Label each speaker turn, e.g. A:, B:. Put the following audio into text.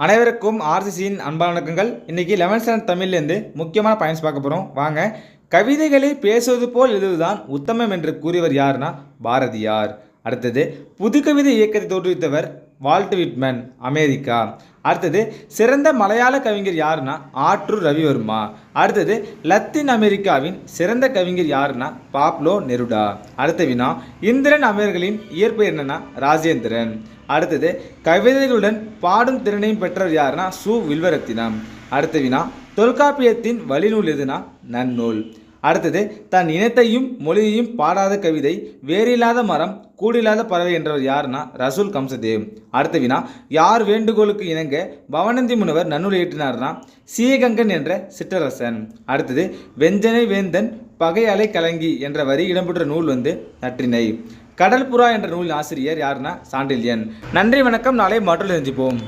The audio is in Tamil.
A: அனைவருக்கும் ஆர்சிசியின் அன்பான வணக்கங்கள். இன்றைக்கி 11th ஸ்டாண்டர்ட் தமிழ்லேருந்து முக்கியமான பாயிண்ட்ஸ் பார்க்க போகிறோம். வாங்க. கவிதைகளை பேசுவது போல் எழுதுவதுதான் உத்தமம் என்று கூறியவர் யாருன்னா பாரதியார். அடுத்தது, புது கவிதை இயக்கத்தை தோற்றுவித்தவர் வால்ட் விட்மன், அமெரிக்கா. அடுத்தது, சிறந்த மலையாள கவிஞர் யாருன்னா ஆற்றூர் ரவிவர்மா. அடுத்தது, லத்தீன் அமெரிக்காவின் சிறந்த கவிஞர் யாருன்னா பாப்லோ நெருடா. அடுத்த வினா, இந்திரன் அமரர்களின் இயற்பெயர் என்னன்னா ராஜேந்திரன். அடுத்தது, கவிதைகளுடன் பாடும் திறனையும் பெற்றவர் யாருன்னா சு வில்வரத்தினம். அடுத்த வினா, தொல்காப்பியத்தின் வழிநூல் எதுனா நன்னூல். அடுத்தது, தன் இனத்தையும் மொழியையும் பாடாத கவிதை வேறில்லாத மரம் கூடில்லாத பறவை என்றவர் யாருன்னா ரசூல் கம்சதேவ். அடுத்த வினா, யார் வேண்டுகோளுக்கு இணங்க பவனந்தி முனிவர் நன்னூல் ஏற்றினார்னா சீகங்கன் என்ற சிற்றரசன். அடுத்தது, வெஞ்சனை வேந்தன் பகை அலை கலங்கி என்ற வரி இடம்பெற்ற நூல் நற்றிணை. கடல் புறா என்ற நூலின் ஆசிரியர் யாருன்னா சாண்டில்யன். நன்றி, வணக்கம். நாளை மற்றொரு சந்திப்போம்.